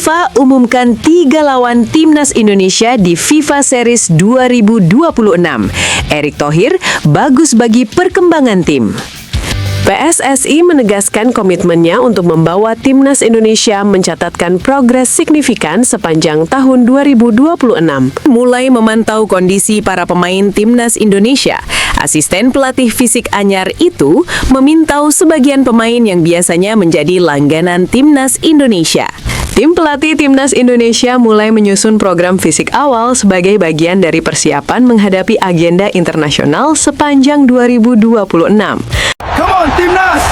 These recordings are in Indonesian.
FIFA umumkan 3 lawan Timnas Indonesia di FIFA Series 2026. Erick Thohir bagus bagi perkembangan tim. PSSI menegaskan komitmennya untuk membawa Timnas Indonesia mencatatkan progres signifikan sepanjang tahun 2026. Mulai memantau kondisi para pemain Timnas Indonesia, asisten pelatih fisik anyar itu memintau sebagian pemain yang biasanya menjadi langganan Timnas Indonesia. Tim pelatih Timnas Indonesia mulai menyusun program fisik awal sebagai bagian dari persiapan menghadapi agenda internasional sepanjang 2026. Come on, Timnas!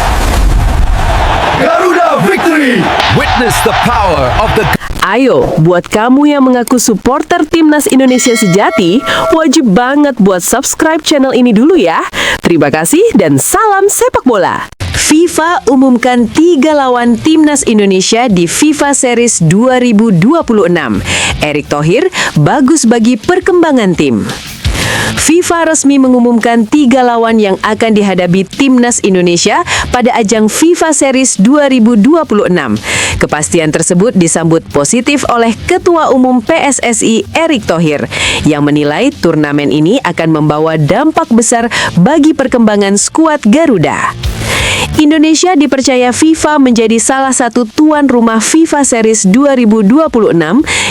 Garuda victory! Witness the power of the... Ayo, buat kamu yang mengaku supporter Timnas Indonesia sejati, wajib banget buat subscribe channel ini dulu ya. Terima kasih dan salam sepak bola. FIFA umumkan 3 lawan Timnas Indonesia di FIFA Series 2026. Erick Thohir bagus bagi perkembangan tim. FIFA resmi mengumumkan 3 lawan yang akan dihadapi Timnas Indonesia pada ajang FIFA Series 2026. Kepastian tersebut disambut positif oleh Ketua Umum PSSI Erick Thohir yang menilai turnamen ini akan membawa dampak besar bagi perkembangan skuad Garuda. Indonesia dipercaya FIFA menjadi salah satu tuan rumah FIFA Series 2026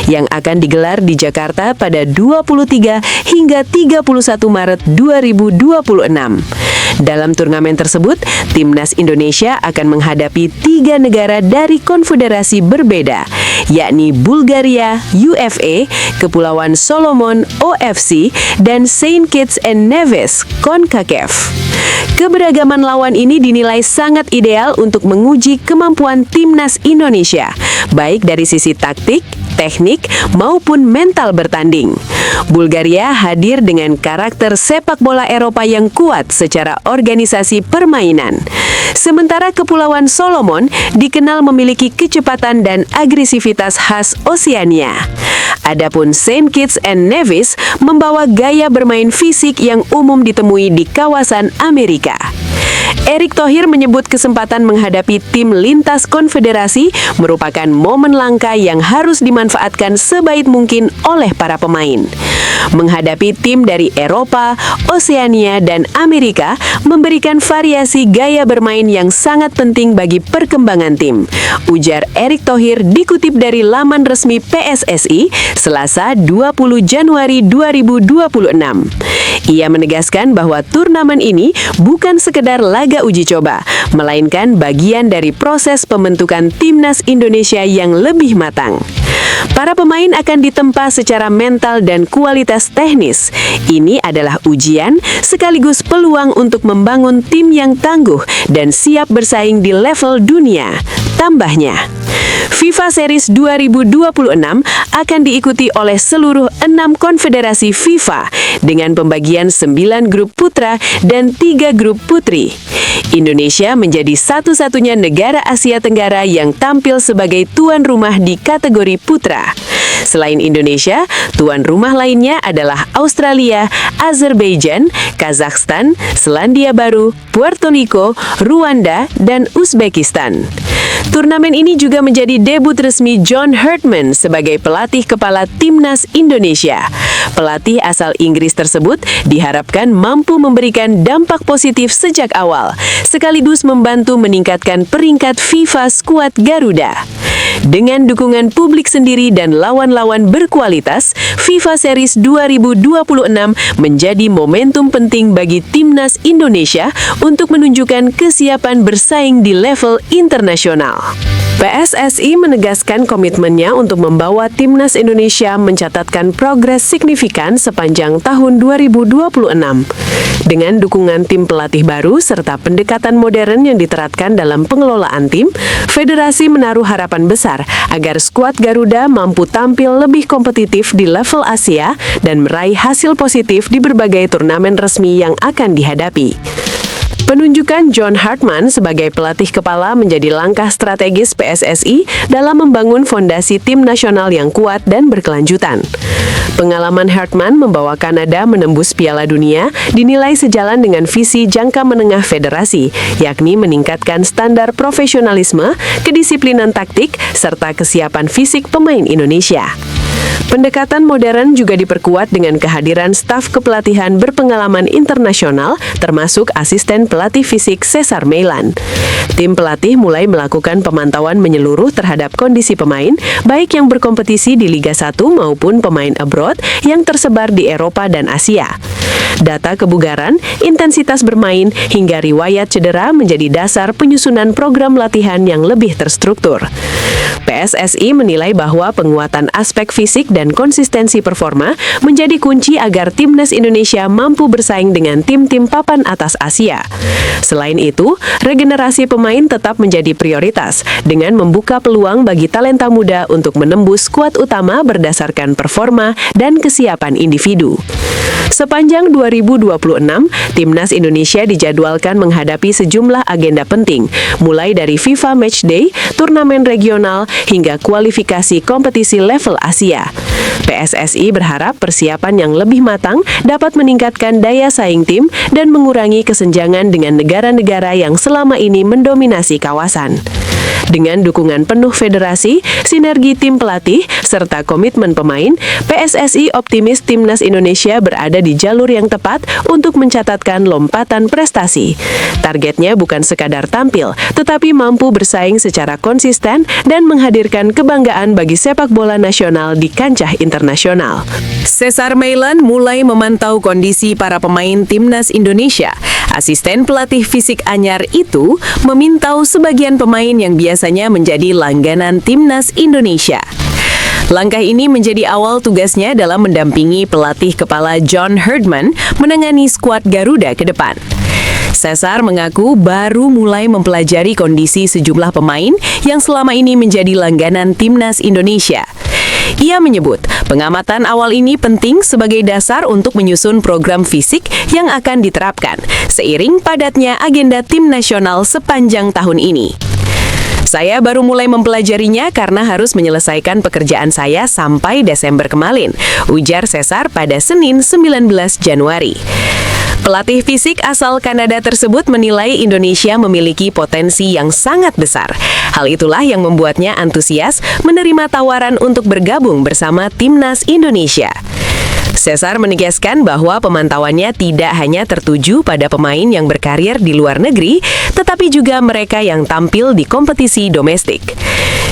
yang akan digelar di Jakarta pada 23 hingga 31 Maret 2026. Dalam turnamen tersebut, Timnas Indonesia akan menghadapi 3 negara dari konfederasi berbeda, yakni Bulgaria, UFA, Kepulauan Solomon, OFC, dan Saint Kitts and Nevis, CONCACAF. Keberagaman lawan ini dinilai sangat ideal untuk menguji kemampuan Timnas Indonesia, baik dari sisi taktik, teknik, maupun mental bertanding. Bulgaria hadir dengan karakter sepak bola Eropa yang kuat secara organisasi permainan. Sementara Kepulauan Solomon dikenal memiliki kecepatan dan agresivitas khas Oseania. Adapun Saint Kitts and Nevis membawa gaya bermain fisik yang umum ditemui di kawasan Amerika. Erick Thohir menyebut kesempatan menghadapi tim lintas konfederasi merupakan momen langka yang harus dimanfaatkan sebaik mungkin oleh para pemain. Menghadapi tim dari Eropa, Oseania, dan Amerika memberikan variasi gaya bermain yang sangat penting bagi perkembangan tim, ujar Erick Thohir dikutip dari laman resmi PSSI Selasa 20 Januari 2026. Ia menegaskan bahwa turnamen ini bukan sekedar laga uji coba, melainkan bagian dari proses pembentukan Timnas Indonesia yang lebih matang. Para pemain akan ditempa secara mental dan kualitas teknis. Ini adalah ujian sekaligus peluang untuk membangun tim yang tangguh dan siap bersaing di level dunia, tambahnya. FIFA Series 2026 akan diikuti oleh seluruh 6 konfederasi FIFA dengan pembagian 9 grup putra dan 3 grup putri. Indonesia menjadi satu-satunya negara Asia Tenggara yang tampil sebagai tuan rumah di kategori putra. Selain Indonesia, tuan rumah lainnya adalah Australia, Azerbaijan, Kazakhstan, Selandia Baru, Puerto Rico, Rwanda, dan Uzbekistan. Turnamen ini juga menjadi debut resmi John Herdman sebagai pelatih kepala Timnas Indonesia. Pelatih asal Inggris tersebut diharapkan mampu memberikan dampak positif sejak awal, sekaligus membantu meningkatkan peringkat FIFA skuad Garuda. Dengan dukungan publik sendiri dan lawan-lawan berkualitas, FIFA Series 2026 menjadi momentum penting bagi Timnas Indonesia untuk menunjukkan kesiapan bersaing di level internasional. PSSI menegaskan komitmennya untuk membawa Timnas Indonesia mencatatkan progres signifikan sepanjang tahun 2026. Dengan dukungan tim pelatih baru serta pendekatan modern yang diterapkan dalam pengelolaan tim, Federasi menaruh harapan besar agar skuad Garuda mampu tampil lebih kompetitif di level Asia dan meraih hasil positif di berbagai turnamen resmi yang akan dihadapi. Penunjukan John Hartman sebagai pelatih kepala menjadi langkah strategis PSSI dalam membangun fondasi tim nasional yang kuat dan berkelanjutan. Pengalaman Hartman membawa Kanada menembus Piala Dunia dinilai sejalan dengan visi jangka menengah federasi, yakni meningkatkan standar profesionalisme, kedisiplinan taktik, serta kesiapan fisik pemain Indonesia. Pendekatan modern juga diperkuat dengan kehadiran staf kepelatihan berpengalaman internasional, termasuk asisten pelatih fisik Cesar Meilan. Tim pelatih mulai melakukan pemantauan menyeluruh terhadap kondisi pemain, baik yang berkompetisi di Liga 1 maupun pemain abroad yang tersebar di Eropa dan Asia. Data kebugaran, intensitas bermain, hingga riwayat cedera menjadi dasar penyusunan program latihan yang lebih terstruktur. PSSI menilai bahwa penguatan aspek fisik dan konsistensi performa menjadi kunci agar timnas Indonesia mampu bersaing dengan tim-tim papan atas Asia. Selain itu, regenerasi pemain tetap menjadi prioritas dengan membuka peluang bagi talenta muda untuk menembus skuad utama berdasarkan performa dan kesiapan individu. Sepanjang 2026, Timnas Indonesia dijadwalkan menghadapi sejumlah agenda penting, mulai dari FIFA Matchday, turnamen regional, hingga kualifikasi kompetisi level Asia. PSSI berharap persiapan yang lebih matang dapat meningkatkan daya saing tim dan mengurangi kesenjangan dengan negara-negara yang selama ini mendominasi kawasan. Dengan dukungan penuh federasi, sinergi tim pelatih, serta komitmen pemain, PSSI optimis Timnas Indonesia berada di jalur yang tepat untuk mencatatkan lompatan prestasi. Targetnya bukan sekadar tampil, tetapi mampu bersaing secara konsisten dan menghadirkan kebanggaan bagi sepak bola nasional di kancah internasional. Cesar Meilan mulai memantau kondisi para pemain Timnas Indonesia. Asisten pelatih fisik anyar itu memintau sebagian pemain yang biasanya menjadi langganan Timnas Indonesia. Langkah ini menjadi awal tugasnya dalam mendampingi pelatih kepala John Herdman menangani skuad Garuda ke depan. Cesar mengaku baru mulai mempelajari kondisi sejumlah pemain yang selama ini menjadi langganan Timnas Indonesia. Ia menyebut, pengamatan awal ini penting sebagai dasar untuk menyusun program fisik yang akan diterapkan, seiring padatnya agenda tim nasional sepanjang tahun ini. Saya baru mulai mempelajarinya karena harus menyelesaikan pekerjaan saya sampai Desember kemarin, ujar Cesar pada Senin 19 Januari. Pelatih fisik asal Kanada tersebut menilai Indonesia memiliki potensi yang sangat besar. Hal itulah yang membuatnya antusias menerima tawaran untuk bergabung bersama Timnas Indonesia. Cesar menegaskan bahwa pemantauannya tidak hanya tertuju pada pemain yang berkarir di luar negeri, tetapi juga mereka yang tampil di kompetisi domestik.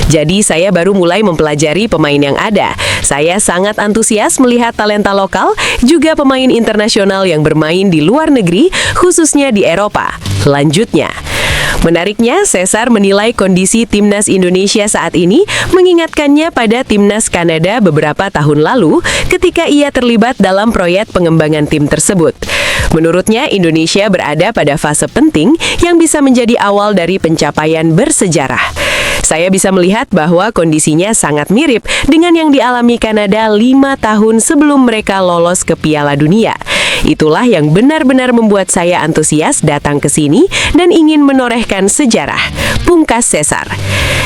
Jadi saya baru mulai mempelajari pemain yang ada. Saya sangat antusias melihat talenta lokal, juga pemain internasional yang bermain di luar negeri, khususnya di Eropa. Lanjutnya, menariknya, Cesar menilai kondisi Timnas Indonesia saat ini mengingatkannya pada Timnas Kanada beberapa tahun lalu ketika ia terlibat dalam proyek pengembangan tim tersebut. Menurutnya, Indonesia berada pada fase penting yang bisa menjadi awal dari pencapaian bersejarah. Saya bisa melihat bahwa kondisinya sangat mirip dengan yang dialami Kanada 5 tahun sebelum mereka lolos ke Piala Dunia. Itulah yang benar-benar membuat saya antusias datang ke sini dan ingin menorehkan sejarah, pungkas Cesar.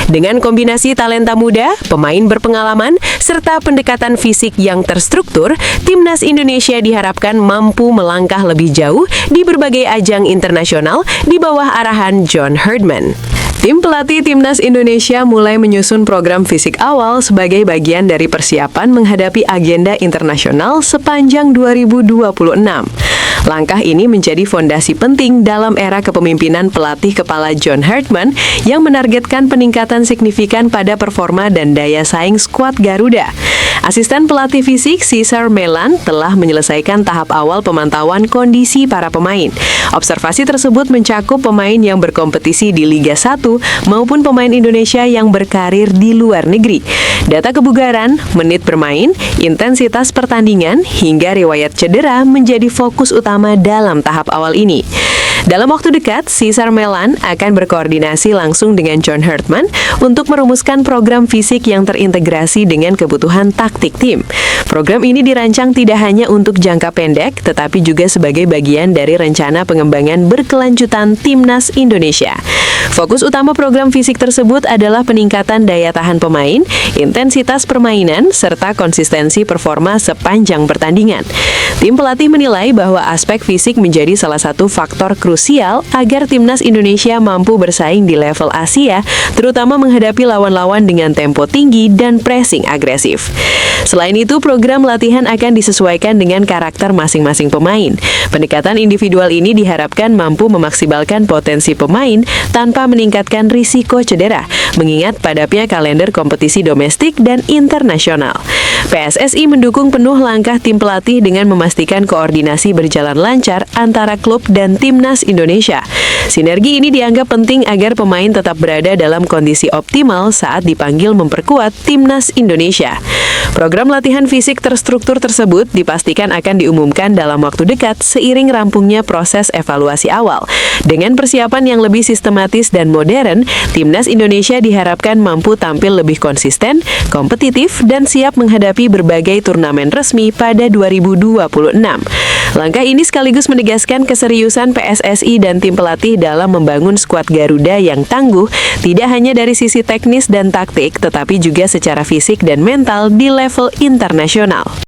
Dengan kombinasi talenta muda, pemain berpengalaman, serta pendekatan fisik yang terstruktur, Timnas Indonesia diharapkan mampu melangkah lebih jauh di berbagai ajang internasional di bawah arahan John Herdman. Tim pelatih Timnas Indonesia mulai menyusun program fisik awal sebagai bagian dari persiapan menghadapi agenda internasional sepanjang 2026. Langkah ini menjadi fondasi penting dalam era kepemimpinan pelatih kepala John Herdman yang menargetkan peningkatan signifikan pada performa dan daya saing skuad Garuda. Asisten pelatih fisik Cesar Meilan telah menyelesaikan tahap awal pemantauan kondisi para pemain. Observasi tersebut mencakup pemain yang berkompetisi di Liga 1 maupun pemain Indonesia yang berkarir di luar negeri. Data kebugaran, menit bermain, intensitas pertandingan, hingga riwayat cedera menjadi fokus utama dalam tahap awal ini. Dalam waktu dekat, Cesar Melan akan berkoordinasi langsung dengan John Herdman untuk merumuskan program fisik yang terintegrasi dengan kebutuhan taktik tim. Program ini dirancang tidak hanya untuk jangka pendek, tetapi juga sebagai bagian dari rencana pengembangan berkelanjutan Timnas Indonesia. Fokus utama program fisik tersebut adalah peningkatan daya tahan pemain, intensitas permainan, serta konsistensi performa sepanjang pertandingan. Tim pelatih menilai bahwa aspek fisik menjadi salah satu faktor krusial agar Timnas Indonesia mampu bersaing di level Asia, terutama menghadapi lawan-lawan dengan tempo tinggi dan pressing agresif. Selain itu, program latihan akan disesuaikan dengan karakter masing-masing pemain. Pendekatan individual ini diharapkan mampu memaksimalkan potensi pemain tanpa meningkatkan risiko cedera, mengingat padatnya kalender kompetisi domestik dan internasional. PSSI mendukung penuh langkah tim pelatih dengan memastikan koordinasi berjalan lancar antara klub dan Timnas Indonesia. Sinergi ini dianggap penting agar pemain tetap berada dalam kondisi optimal saat dipanggil memperkuat Timnas Indonesia. Program latihan fisik terstruktur tersebut dipastikan akan diumumkan dalam waktu dekat seiring rampungnya proses evaluasi awal. Dengan persiapan yang lebih sistematis dan modern, Timnas Indonesia diharapkan mampu tampil lebih konsisten, kompetitif, dan siap menghadapi berbagai turnamen resmi pada 2026. Langkah ini sekaligus menegaskan keseriusan PSSI dan tim pelatih dalam membangun skuad Garuda yang tangguh, tidak hanya dari sisi teknis dan taktik, tetapi juga secara fisik dan mental di level internasional.